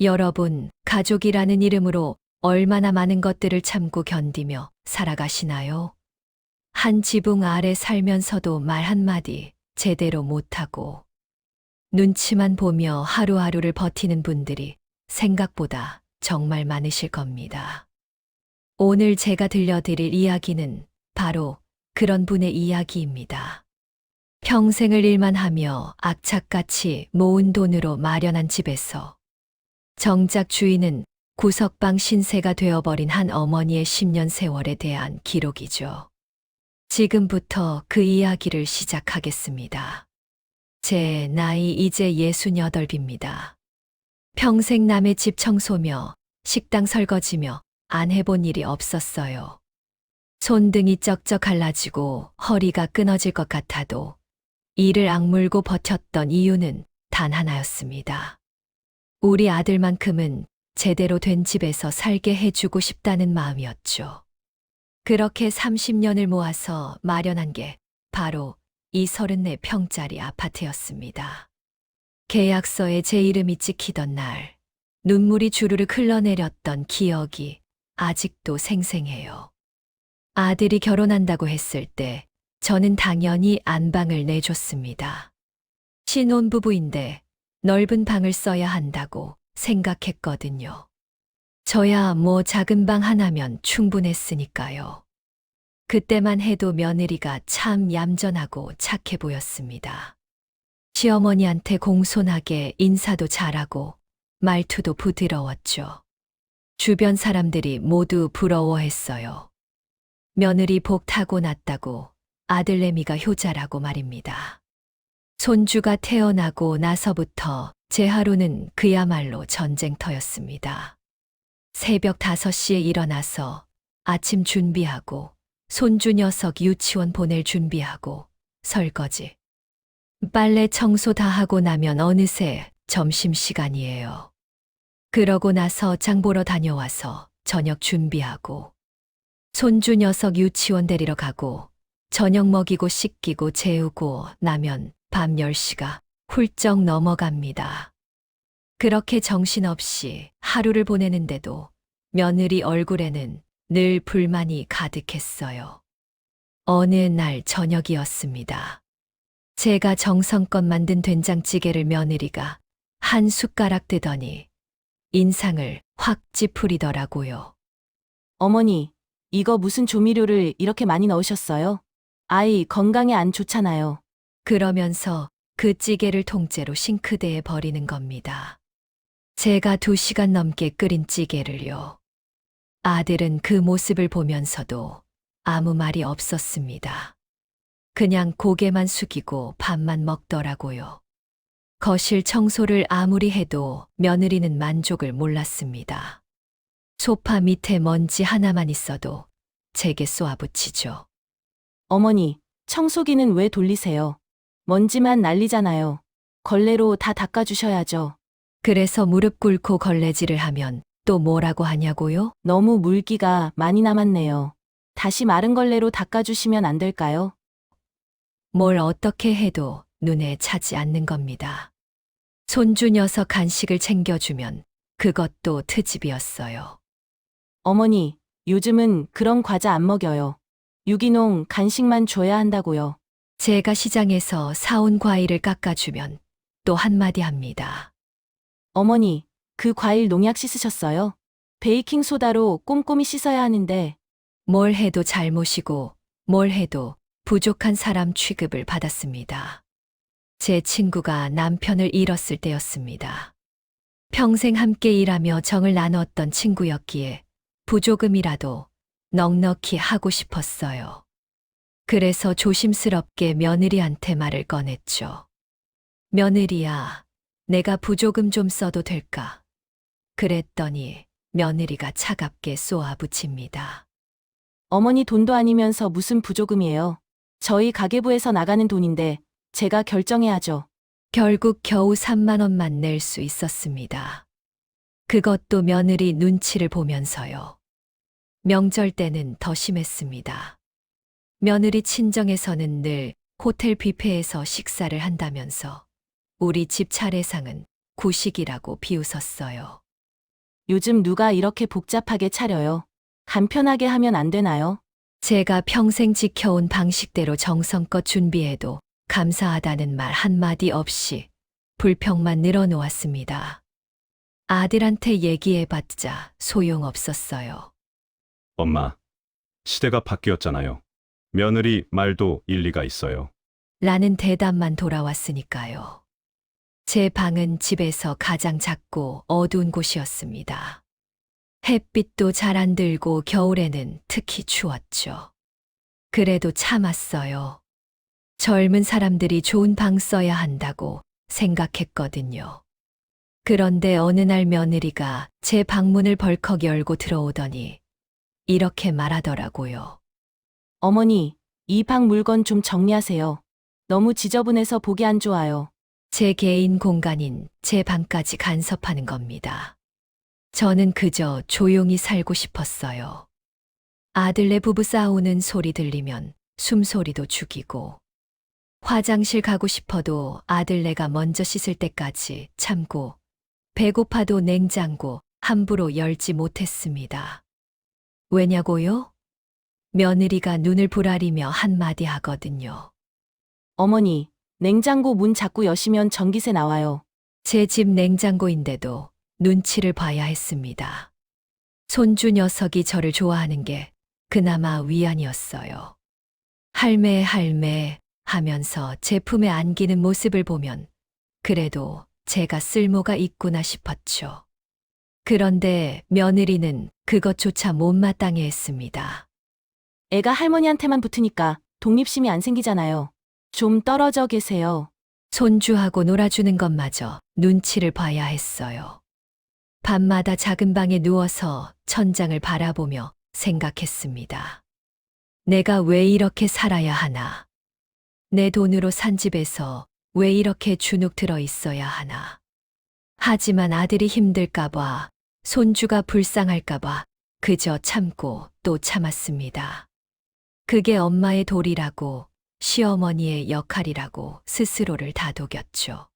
여러분, 가족이라는 이름으로 얼마나 많은 것들을 참고 견디며 살아가시나요? 한 지붕 아래 살면서도 말 한마디 제대로 못하고 눈치만 보며 하루하루를 버티는 분들이 생각보다 정말 많으실 겁니다. 오늘 제가 들려드릴 이야기는 바로 그런 분의 이야기입니다. 평생을 일만 하며 악착같이 모은 돈으로 마련한 집에서 정작 주인은 구석방 신세가 되어버린 한 어머니의 10년 세월에 대한 기록이죠. 지금부터 그 이야기를 시작하겠습니다. 제 나이 이제 68입니다. 평생 남의 집 청소며 식당 설거지며 안 해본 일이 없었어요. 손등이 쩍쩍 갈라지고 허리가 끊어질 것 같아도 이를 악물고 버텼던 이유는 단 하나였습니다. 우리 아들만큼은 제대로 된 집에서 살게 해주고 싶다는 마음이었죠. 그렇게 30년을 모아서 마련한 게 바로 이 34평짜리 아파트였습니다. 계약서에 제 이름이 찍히던 날, 눈물이 주르륵 흘러내렸던 기억이 아직도 생생해요. 아들이 결혼한다고 했을 때 저는 당연히 안방을 내줬습니다. 신혼부부인데 넓은 방을 써야 한다고 생각했거든요. 저야 뭐 작은 방 하나면 충분했으니까요. 그때만 해도 며느리가 참 얌전하고 착해 보였습니다. 시어머니한테 공손하게 인사도 잘하고 말투도 부드러웠죠. 주변 사람들이 모두 부러워했어요. 며느리 복 타고났다고, 아들내미가 효자라고 말입니다. 손주가 태어나고 나서부터 제 하루는 그야말로 전쟁터였습니다. 새벽 5시에 일어나서 아침 준비하고 손주 녀석 유치원 보낼 준비하고 설거지, 빨래 청소 다 하고 나면 어느새 점심시간이에요. 그러고 나서 장 보러 다녀와서 저녁 준비하고 손주 녀석 유치원 데리러 가고 저녁 먹이고 씻기고 재우고 나면 밤 10시가 훌쩍 넘어갑니다. 그렇게 정신없이 하루를 보내는데도 며느리 얼굴에는 늘 불만이 가득했어요. 어느 날 저녁이었습니다. 제가 정성껏 만든 된장찌개를 며느리가 한 숟가락 뜨더니 인상을 확 찌푸리더라고요. 어머니, 이거 무슨 조미료를 이렇게 많이 넣으셨어요? 아이 건강에 안 좋잖아요. 그러면서 그 찌개를 통째로 싱크대에 버리는 겁니다. 제가 2시간 넘게 끓인 찌개를요. 아들은 그 모습을 보면서도 아무 말이 없었습니다. 그냥 고개만 숙이고 밥만 먹더라고요. 거실 청소를 아무리 해도 며느리는 만족을 몰랐습니다. 소파 밑에 먼지 하나만 있어도 제게 쏘아붙이죠. 어머니, 청소기는 왜 돌리세요? 먼지만 날리잖아요. 걸레로 다 닦아주셔야죠. 그래서 무릎 꿇고 걸레질을 하면 또 뭐라고 하냐고요? 너무 물기가 많이 남았네요. 다시 마른 걸레로 닦아주시면 안 될까요? 뭘 어떻게 해도 눈에 차지 않는 겁니다. 손주 녀석 간식을 챙겨주면 그것도 트집이었어요. 어머니, 요즘은 그런 과자 안 먹여요. 유기농 간식만 줘야 한다고요. 제가 시장에서 사온 과일을 깎아주면 또 한마디 합니다. 어머니, 그 과일 농약 씻으셨어요? 베이킹소다로 꼼꼼히 씻어야 하는데. 뭘 해도 잘못이고 뭘 해도 부족한 사람 취급을 받았습니다. 제 친구가 남편을 잃었을 때였습니다. 평생 함께 일하며 정을 나눴던 친구였기에 부조금이라도 넉넉히 하고 싶었어요. 그래서 조심스럽게 며느리한테 말을 꺼냈죠. 며느리야, 내가 부조금 좀 써도 될까? 그랬더니 며느리가 차갑게 쏘아붙입니다. 어머니 돈도 아니면서 무슨 부조금이에요. 저희 가계부에서 나가는 돈인데 제가 결정해야죠. 결국 겨우 3만 원만 낼 수 있었습니다. 그것도 며느리 눈치를 보면서요. 명절 때는 더 심했습니다. 며느리 친정에서는 늘 호텔 뷔페에서 식사를 한다면서 우리 집 차례상은 구식이라고 비웃었어요. 요즘 누가 이렇게 복잡하게 차려요? 간편하게 하면 안 되나요? 제가 평생 지켜온 방식대로 정성껏 준비해도 감사하다는 말 한마디 없이 불평만 늘어놓았습니다. 아들한테 얘기해봤자 소용없었어요. 엄마, 시대가 바뀌었잖아요. 며느리 말도 일리가 있어요. 라는 대답만 돌아왔으니까요. 제 방은 집에서 가장 작고 어두운 곳이었습니다. 햇빛도 잘 안 들고 겨울에는 특히 추웠죠. 그래도 참았어요. 젊은 사람들이 좋은 방 써야 한다고 생각했거든요. 그런데 어느 날 며느리가 제 방문을 벌컥 열고 들어오더니 이렇게 말하더라고요. 어머니, 이 방 물건 좀 정리하세요. 너무 지저분해서 보기 안 좋아요. 제 개인 공간인 제 방까지 간섭하는 겁니다. 저는 그저 조용히 살고 싶었어요. 아들네 부부 싸우는 소리 들리면 숨소리도 죽이고, 화장실 가고 싶어도 아들네가 먼저 씻을 때까지 참고, 배고파도 냉장고 함부로 열지 못했습니다. 왜냐고요? 며느리가 눈을 부라리며 한마디 하거든요. 어머니, 냉장고 문 자꾸 여시면 전기세 나와요. 제 집 냉장고인데도 눈치를 봐야 했습니다. 손주 녀석이 저를 좋아하는 게 그나마 위안이었어요. 할매 하면서 제 품에 안기는 모습을 보면 그래도 제가 쓸모가 있구나 싶었죠. 그런데 며느리는 그것조차 못마땅해 했습니다. 애가 할머니한테만 붙으니까 독립심이 안 생기잖아요. 좀 떨어져 계세요. 손주하고 놀아주는 것마저 눈치를 봐야 했어요. 밤마다 작은 방에 누워서 천장을 바라보며 생각했습니다. 내가 왜 이렇게 살아야 하나? 내 돈으로 산 집에서 왜 이렇게 주눅 들어 있어야 하나? 하지만 아들이 힘들까봐, 손주가 불쌍할까봐 그저 참고 또 참았습니다. 그게 엄마의 도리라고, 시어머니의 역할이라고 스스로를 다독였죠.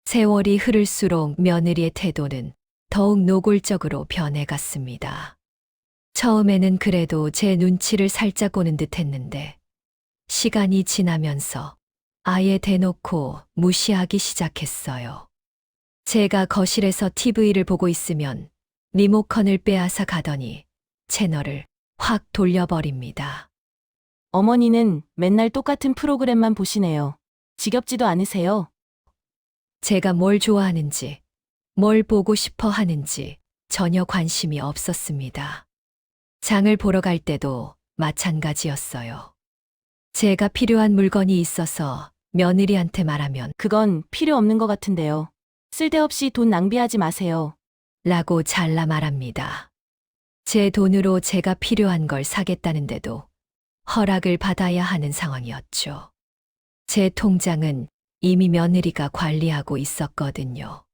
세월이 흐를수록 며느리의 태도는 더욱 노골적으로 변해갔습니다. 처음에는 그래도 제 눈치를 살짝 보는 듯 했는데, 시간이 지나면서 아예 대놓고 무시하기 시작했어요. 제가 거실에서 TV를 보고 있으면 리모컨을 빼앗아 가더니 채널을 확 돌려버립니다. 어머니는 맨날 똑같은 프로그램만 보시네요. 지겹지도 않으세요? 제가 뭘 좋아하는지, 뭘 보고 싶어 하는지 전혀 관심이 없었습니다. 장을 보러 갈 때도 마찬가지였어요. 제가 필요한 물건이 있어서 며느리한테 말하면 그건 필요 없는 것 같은데요. 쓸데없이 돈 낭비하지 마세요. 라고 잘라 말합니다. 제 돈으로 제가 필요한 걸 사겠다는데도 허락을 받아야 하는 상황이었죠. 제 통장은 이미 며느리가 관리하고 있었거든요.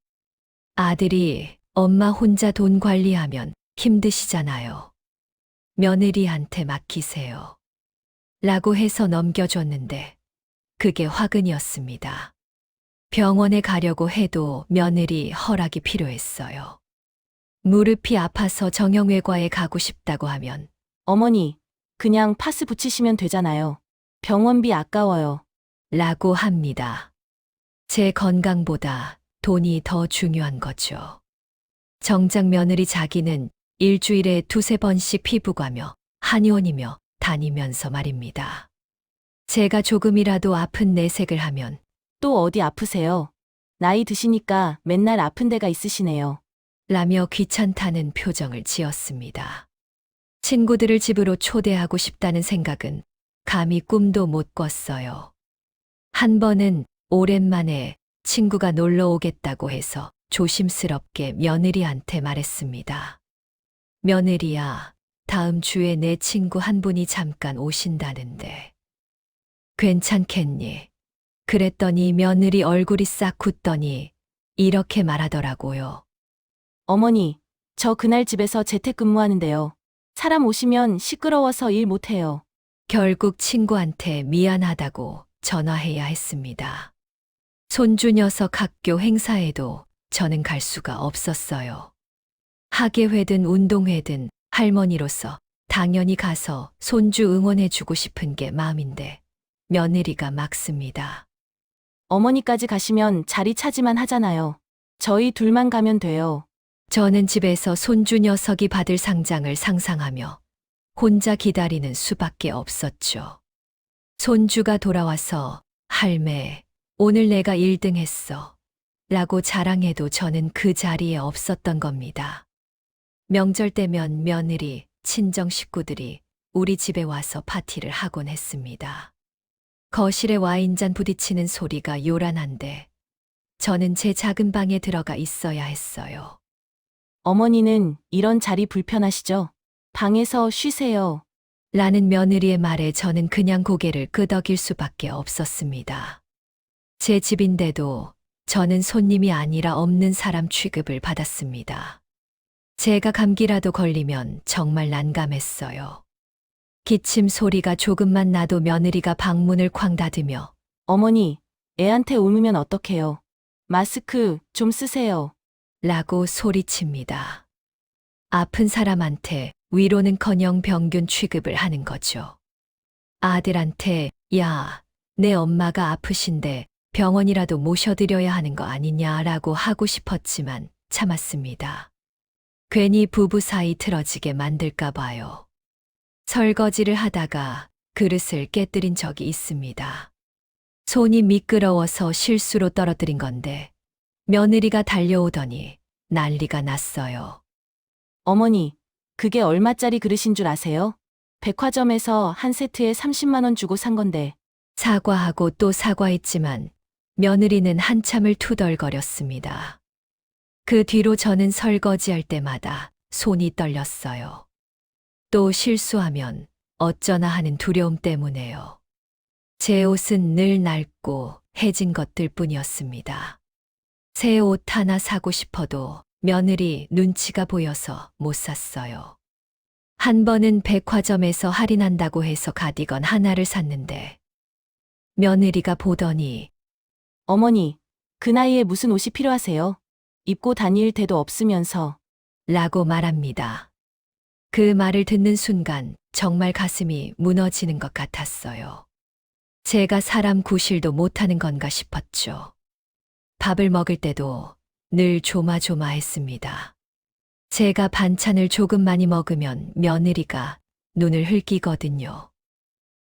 아들이 엄마 혼자 돈 관리하면 힘드시잖아요. 며느리한테 맡기세요. 라고 해서 넘겨줬는데 그게 화근이었습니다. 병원에 가려고 해도 며느리 허락이 필요했어요. 무릎이 아파서 정형외과에 가고 싶다고 하면 어머니, 그냥 파스 붙이시면 되잖아요. 병원비 아까워요. 라고 합니다. 제 건강보다 돈이 더 중요한 거죠. 정작 며느리 자기는 일주일에 2~3번씩 피부과며 한의원이며 다니면서 말입니다. 제가 조금이라도 아픈 내색을 하면 또 어디 아프세요? 나이 드시니까 맨날 아픈 데가 있으시네요. 라며 귀찮다는 표정을 지었습니다. 친구들을 집으로 초대하고 싶다는 생각은 감히 꿈도 못 꿨어요. 한 번은 오랜만에 친구가 놀러 오겠다고 해서 조심스럽게 며느리한테 말했습니다. 며느리야, 다음 주에 내 친구 한 분이 잠깐 오신다는데 괜찮겠니? 그랬더니 며느리 얼굴이 싹 굳더니 이렇게 말하더라고요. 어머니, 저 그날 집에서 재택근무하는데요. 사람 오시면 시끄러워서 일 못해요. 결국 친구한테 미안하다고 전화해야 했습니다. 손주 녀석 학교 행사에도 저는 갈 수가 없었어요. 학예회든 운동회든 할머니로서 당연히 가서 손주 응원해주고 싶은 게 마음인데 며느리가 막습니다. 어머니까지 가시면 자리 차지만 하잖아요. 저희 둘만 가면 돼요. 저는 집에서 손주 녀석이 받을 상장을 상상하며 혼자 기다리는 수밖에 없었죠. 손주가 돌아와서 할매, 오늘 내가 1등 했어. 라고 자랑해도 저는 그 자리에 없었던 겁니다. 명절 때면 며느리, 친정 식구들이 우리 집에 와서 파티를 하곤 했습니다. 거실에 와인잔 부딪히는 소리가 요란한데 저는 제 작은 방에 들어가 있어야 했어요. 어머니는 이런 자리 불편하시죠? 방에서 쉬세요. 라는 며느리의 말에 저는 그냥 고개를 끄덕일 수밖에 없었습니다. 제 집인데도 저는 손님이 아니라 없는 사람 취급을 받았습니다. 제가 감기라도 걸리면 정말 난감했어요. 기침 소리가 조금만 나도 며느리가 방문을 쾅 닫으며 어머니, 애한테 옮으면 어떡해요? 마스크 좀 쓰세요. 라고 소리칩니다. 아픈 사람한테 위로는커녕 병균 취급을 하는 거죠. 아들한테 야, 내 엄마가 아프신데 병원이라도 모셔드려야 하는 거 아니냐라고 하고 싶었지만 참았습니다. 괜히 부부 사이 틀어지게 만들까 봐요. 설거지를 하다가 그릇을 깨뜨린 적이 있습니다. 손이 미끄러워서 실수로 떨어뜨린 건데 며느리가 달려오더니 난리가 났어요. 어머니, 그게 얼마짜리 그릇인 줄 아세요? 백화점에서 한 세트에 30만 원 주고 산 건데. 사과하고 또 사과했지만 며느리는 한참을 투덜거렸습니다. 그 뒤로 저는 설거지할 때마다 손이 떨렸어요. 또 실수하면 어쩌나 하는 두려움 때문에요. 제 옷은 늘 낡고 해진 것들 뿐이었습니다. 새 옷 하나 사고 싶어도 며느리 눈치가 보여서 못 샀어요. 한 번은 백화점에서 할인한다고 해서 가디건 하나를 샀는데 며느리가 보더니 어머니, 그 나이에 무슨 옷이 필요하세요? 입고 다닐 데도 없으면서. 라고 말합니다. 그 말을 듣는 순간 정말 가슴이 무너지는 것 같았어요. 제가 사람 구실도 못하는 건가 싶었죠. 밥을 먹을 때도 늘 조마조마했습니다. 제가 반찬을 조금 많이 먹으면 며느리가 눈을 흘기거든요.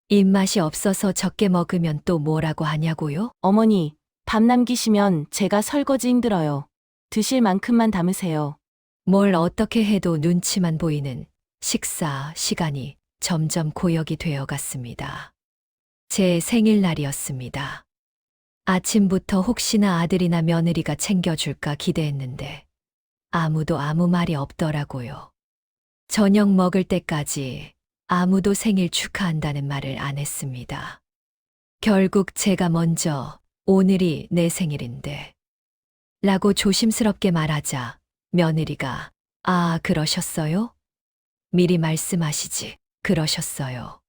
입맛이 없어서 적게 먹으면 또 뭐라고 하냐고요? 어머니, 밥 남기시면 제가 설거지 힘들어요. 드실 만큼만 담으세요. 뭘 어떻게 해도 눈치만 보이는 식사 시간이 점점 고역이 되어 갔습니다. 제 생일날이었습니다. 아침부터 혹시나 아들이나 며느리가 챙겨줄까 기대했는데 아무도 아무 말이 없더라고요. 저녁 먹을 때까지 아무도 생일 축하한다는 말을 안 했습니다. 결국 제가 먼저 오늘이 내 생일인데 라고 조심스럽게 말하자 며느리가 아, 그러셨어요? 미리 말씀하시지, 그러셨어요.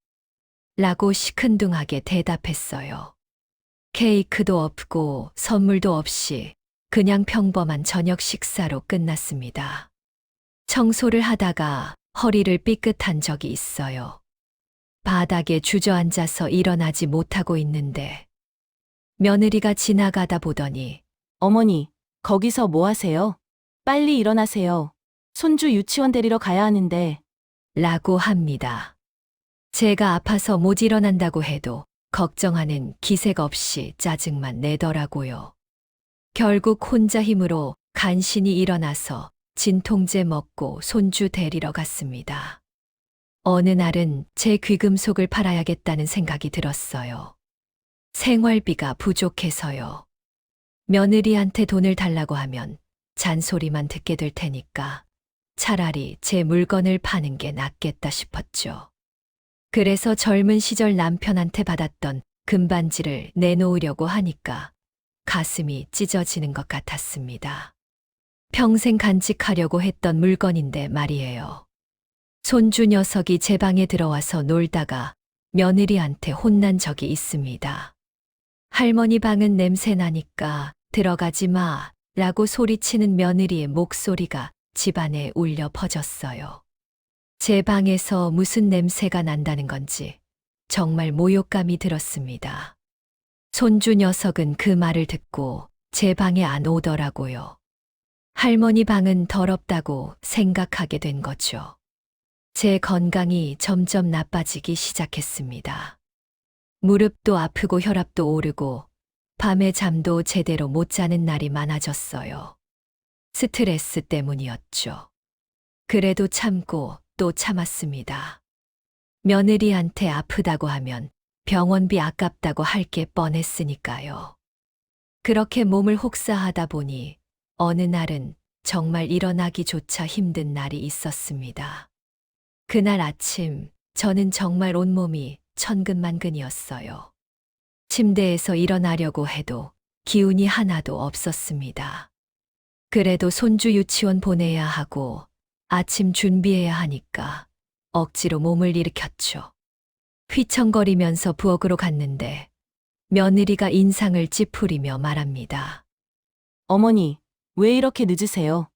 라고 시큰둥하게 대답했어요. 케이크도 없고 선물도 없이 그냥 평범한 저녁 식사로 끝났습니다. 청소를 하다가 허리를 삐끗한 적이 있어요. 바닥에 주저앉아서 일어나지 못하고 있는데 며느리가 지나가다 보더니 어머니, 거기서 뭐 하세요? 빨리 일어나세요. 손주 유치원 데리러 가야 하는데. 라고 합니다. 제가 아파서 못 일어난다고 해도 걱정하는 기색 없이 짜증만 내더라고요. 결국 혼자 힘으로 간신히 일어나서 진통제 먹고 손주 데리러 갔습니다. 어느 날은 제 귀금속을 팔아야겠다는 생각이 들었어요. 생활비가 부족해서요. 며느리한테 돈을 달라고 하면 잔소리만 듣게 될 테니까 차라리 제 물건을 파는 게 낫겠다 싶었죠. 그래서 젊은 시절 남편한테 받았던 금반지를 내놓으려고 하니까 가슴이 찢어지는 것 같았습니다. 평생 간직하려고 했던 물건인데 말이에요. 손주 녀석이 제 방에 들어와서 놀다가 며느리한테 혼난 적이 있습니다. 할머니 방은 냄새 나니까 들어가지 마 라고 소리치는 며느리의 목소리가 집안에 울려 퍼졌어요. 제 방에서 무슨 냄새가 난다는 건지 정말 모욕감이 들었습니다. 손주 녀석은 그 말을 듣고 제 방에 안 오더라고요. 할머니 방은 더럽다고 생각하게 된 거죠. 제 건강이 점점 나빠지기 시작했습니다. 무릎도 아프고 혈압도 오르고 밤에 잠도 제대로 못 자는 날이 많아졌어요. 스트레스 때문이었죠. 그래도 참고 또 참았습니다. 며느리한테 아프다고 하면 병원비 아깝다고 할 게 뻔했으니까요. 그렇게 몸을 혹사하다 보니 어느 날은 정말 일어나기조차 힘든 날이 있었습니다. 그날 아침 저는 정말 온몸이 천근만근이었어요. 침대에서 일어나려고 해도 기운이 하나도 없었습니다. 그래도 손주 유치원 보내야 하고 아침 준비해야 하니까 억지로 몸을 일으켰죠. 휘청거리면서 부엌으로 갔는데 며느리가 인상을 찌푸리며 말합니다. 어머니, 왜 이렇게 늦으세요?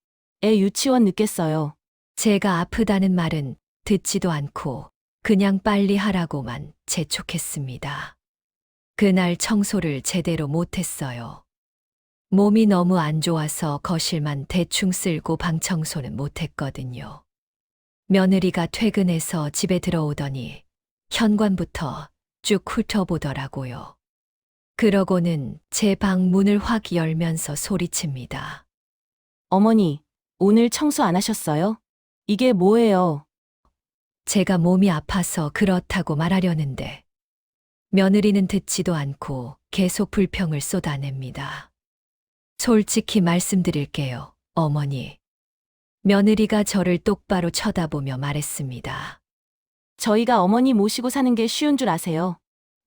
애 유치원 늦겠어요. 제가 아프다는 말은 듣지도 않고 그냥 빨리 하라고만 재촉했습니다. 그날 청소를 제대로 못했어요. 몸이 너무 안 좋아서 거실만 대충 쓸고 방 청소는 못했거든요. 며느리가 퇴근해서 집에 들어오더니 현관부터 쭉 훑어보더라고요. 그러고는 제 방 문을 확 열면서 소리칩니다. 어머니, 오늘 청소 안 하셨어요? 이게 뭐예요? 제가 몸이 아파서 그렇다고 말하려는데 며느리는 듣지도 않고 계속 불평을 쏟아냅니다. 솔직히 말씀드릴게요, 어머니. 며느리가 저를 똑바로 쳐다보며 말했습니다. 저희가 어머니 모시고 사는 게 쉬운 줄 아세요?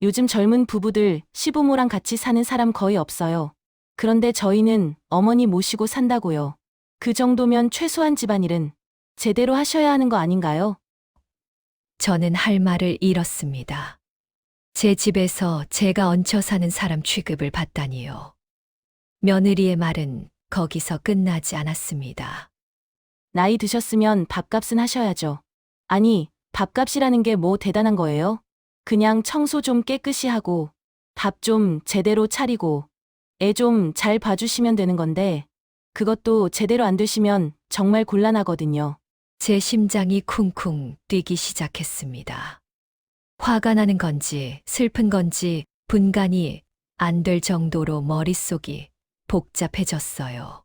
요즘 젊은 부부들 시부모랑 같이 사는 사람 거의 없어요. 그런데 저희는 어머니 모시고 산다고요. 그 정도면 최소한 집안일은 제대로 하셔야 하는 거 아닌가요? 저는 할 말을 잃었습니다. 제 집에서 제가 얹혀 사는 사람 취급을 받다니요. 며느리의 말은 거기서 끝나지 않았습니다. 나이 드셨으면 밥값은 하셔야죠. 아니, 밥값이라는 게 뭐 대단한 거예요? 그냥 청소 좀 깨끗이 하고 밥 좀 제대로 차리고 애 좀 잘 봐주시면 되는 건데 그것도 제대로 안 되시면 정말 곤란하거든요. 제 심장이 쿵쿵 뛰기 시작했습니다. 화가 나는 건지 슬픈 건지 분간이 안 될 정도로 머릿속이 복잡해졌어요.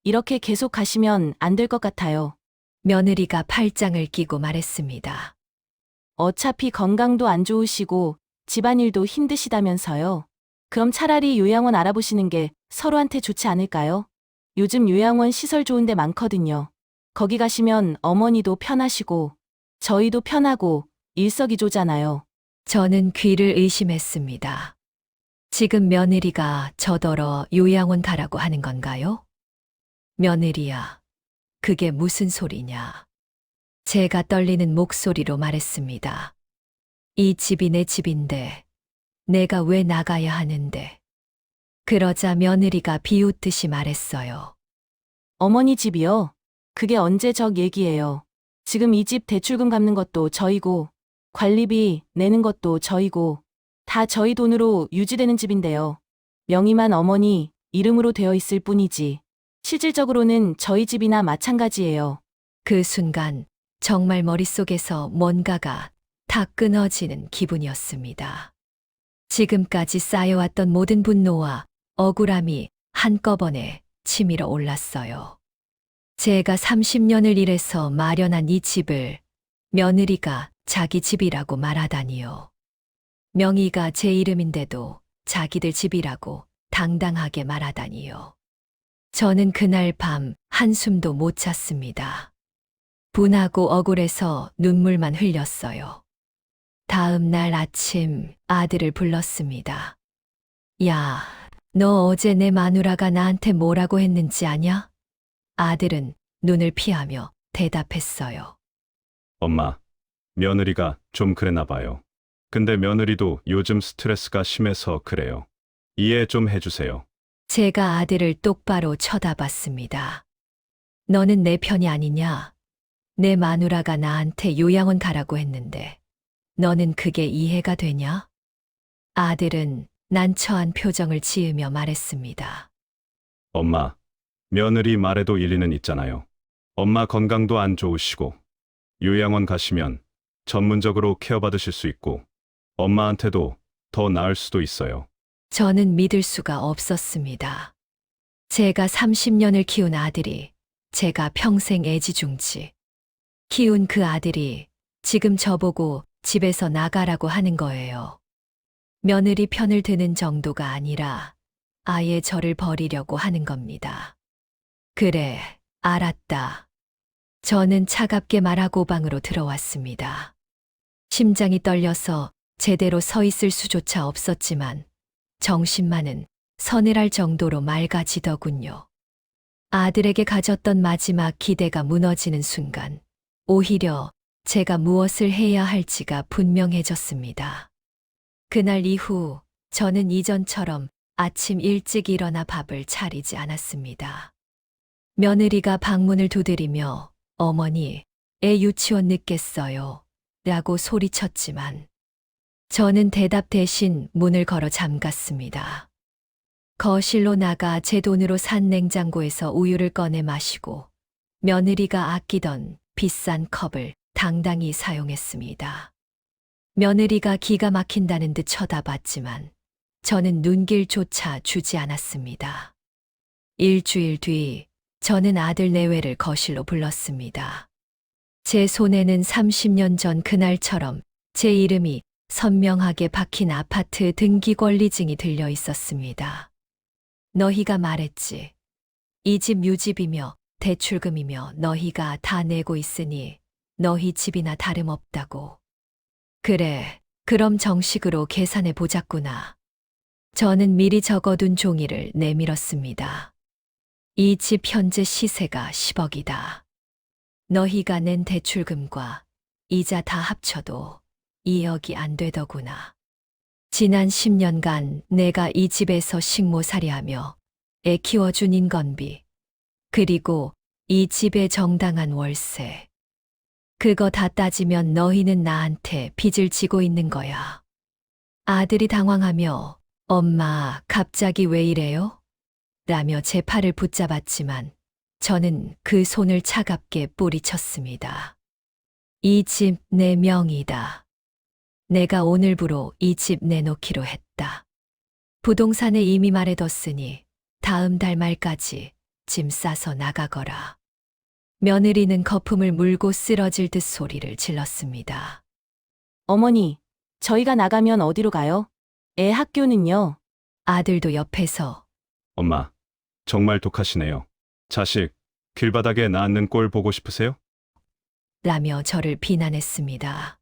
이렇게 계속 가시면 안 될 것 같아요. 며느리가 팔짱을 끼고 말했습니다. 어차피 건강도 안 좋으시고 집안일도 힘드시다면서요. 그럼 차라리 요양원 알아보시는 게 서로한테 좋지 않을까요? 요즘 요양원 시설 좋은 데 많거든요. 거기 가시면 어머니도 편하시고 저희도 편하고 일석이조잖아요. 저는 귀를 의심했습니다. 지금 며느리가 저더러 요양원 가라고 하는 건가요? 며느리야, 그게 무슨 소리냐? 제가 떨리는 목소리로 말했습니다. 이 집이 내 집인데 내가 왜 나가야 하는데? 그러자 며느리가 비웃듯이 말했어요. 어머니 집이요? 그게 언제적 얘기예요. 지금 이 집 대출금 갚는 것도 저희고 관리비 내는 것도 저희고 다 저희 돈으로 유지되는 집인데요. 명의만 어머니 이름으로 되어 있을 뿐이지 실질적으로는 저희 집이나 마찬가지예요. 그 순간 정말 머릿속에서 뭔가가 다 끊어지는 기분이었습니다. 지금까지 쌓여왔던 모든 분노와 억울함이 한꺼번에 치밀어 올랐어요. 제가 30년을 일해서 마련한 이 집을 며느리가 자기 집이라고 말하다니요. 명의가 제 이름인데도 자기들 집이라고 당당하게 말하다니요. 저는 그날 밤 한숨도 못 잤습니다. 분하고 억울해서 눈물만 흘렸어요. 다음 날 아침 아들을 불렀습니다. 야, 너 어제 내 마누라가 나한테 뭐라고 했는지 아냐? 아들은 눈을 피하며 대답했어요. 엄마, 며느리가 좀 그랬나 봐요. 근데 며느리도 요즘 스트레스가 심해서 그래요. 이해 좀 해주세요. 제가 아들을 똑바로 쳐다봤습니다. 너는 내 편이 아니냐? 내 마누라가 나한테 요양원 가라고 했는데 너는 그게 이해가 되냐? 아들은 난처한 표정을 지으며 말했습니다. 엄마, 며느리 말에도 일리는 있잖아요. 엄마 건강도 안 좋으시고, 요양원 가시면 전문적으로 케어받으실 수 있고, 엄마한테도 더 나을 수도 있어요. 저는 믿을 수가 없었습니다. 제가 30년을 키운 아들이 제가 평생 애지중지 키운 그 아들이 지금 저보고 집에서 나가라고 하는 거예요. 며느리 편을 드는 정도가 아니라 아예 저를 버리려고 하는 겁니다. 그래, 알았다. 저는 차갑게 말하고 방으로 들어왔습니다. 심장이 떨려서 제대로 서 있을 수조차 없었지만 정신만은 서늘할 정도로 맑아지더군요. 아들에게 가졌던 마지막 기대가 무너지는 순간 오히려 제가 무엇을 해야 할지가 분명해졌습니다. 그날 이후 저는 이전처럼 아침 일찍 일어나 밥을 차리지 않았습니다. 며느리가 방문을 두드리며 어머니, 애 유치원 늦겠어요 라고 소리쳤지만 저는 대답 대신 문을 걸어 잠갔습니다. 거실로 나가 제 돈으로 산 냉장고에서 우유를 꺼내 마시고 며느리가 아끼던 비싼 컵을 당당히 사용했습니다. 며느리가 기가 막힌다는 듯 쳐다봤지만 저는 눈길조차 주지 않았습니다. 일주일 뒤 저는 아들 내외를 거실로 불렀습니다. 제 손에는 30년 전 그날처럼 제 이름이 선명하게 박힌 아파트 등기 권리증이 들려 있었습니다. 너희가 말했지. 이 집 유집이며 대출금이며 너희가 다 내고 있으니 너희 집이나 다름없다고. 그래, 그럼 정식으로 계산해 보자꾸나. 저는 미리 적어둔 종이를 내밀었습니다. 이 집 현재 시세가 10억이다. 너희가 낸 대출금과 이자 다 합쳐도 2억이 안 되더구나. 지난 10년간 내가 이 집에서 식모살이하며 애 키워준 인건비, 그리고 이 집의 정당한 월세. 그거 다 따지면 너희는 나한테 빚을 지고 있는 거야. 아들이 당황하며 엄마, 갑자기 왜 이래요? 라며 제 팔을 붙잡았지만 저는 그 손을 차갑게 뿌리쳤습니다. 이 집 내 명의다. 내가 오늘부로 이 집 내놓기로 했다. 부동산에 이미 말해뒀으니 다음 달 말까지 짐 싸서 나가거라. 며느리는 거품을 물고 쓰러질 듯 소리를 질렀습니다. 어머니, 저희가 나가면 어디로 가요? 애 학교는요? 아들도 옆에서 엄마, 정말 독하시네요. 자식, 길바닥에 낳는 꼴 보고 싶으세요? 라며 저를 비난했습니다.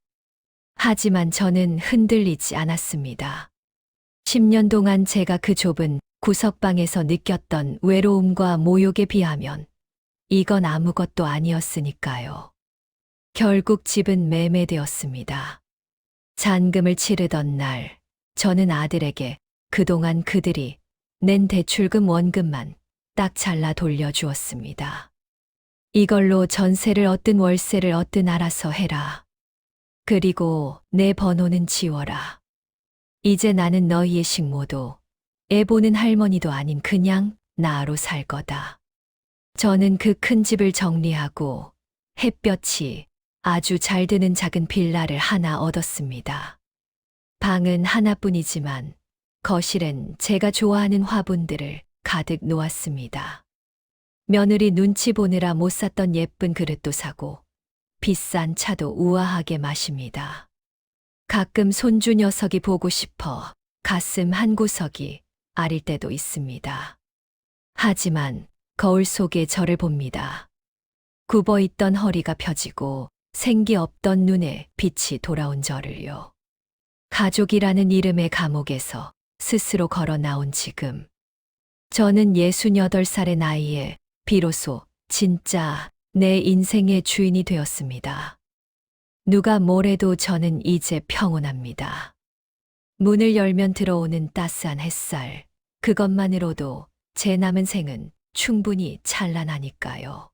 하지만 저는 흔들리지 않았습니다. 10년 동안 제가 그 좁은 구석방에서 느꼈던 외로움과 모욕에 비하면 이건 아무것도 아니었으니까요. 결국 집은 매매되었습니다. 잔금을 치르던 날, 저는 아들에게 그동안 그들이 낸 대출금 원금만 딱 잘라 돌려주었습니다. 이걸로 전세를 얻든 월세를 얻든 알아서 해라. 그리고 내 번호는 지워라. 이제 나는 너희의 식모도 애 보는 할머니도 아닌 그냥 나로 살 거다. 저는 그 큰 집을 정리하고 햇볕이 아주 잘 드는 작은 빌라를 하나 얻었습니다. 방은 하나뿐이지만 거실엔 제가 좋아하는 화분들을 가득 놓았습니다. 며느리 눈치 보느라 못 샀던 예쁜 그릇도 사고 비싼 차도 우아하게 마십니다. 가끔 손주 녀석이 보고 싶어 가슴 한구석이 아릴 때도 있습니다. 하지만 거울 속에 저를 봅니다. 굽어있던 허리가 펴지고 생기 없던 눈에 빛이 돌아온 저를요. 가족이라는 이름의 감옥에서 스스로 걸어 나온 지금. 저는 68살의 나이에 비로소 진짜 내 인생의 주인이 되었습니다. 누가 뭐래도 저는 이제 평온합니다. 문을 열면 들어오는 따스한 햇살, 그것만으로도 제 남은 생은 충분히 찬란하니까요.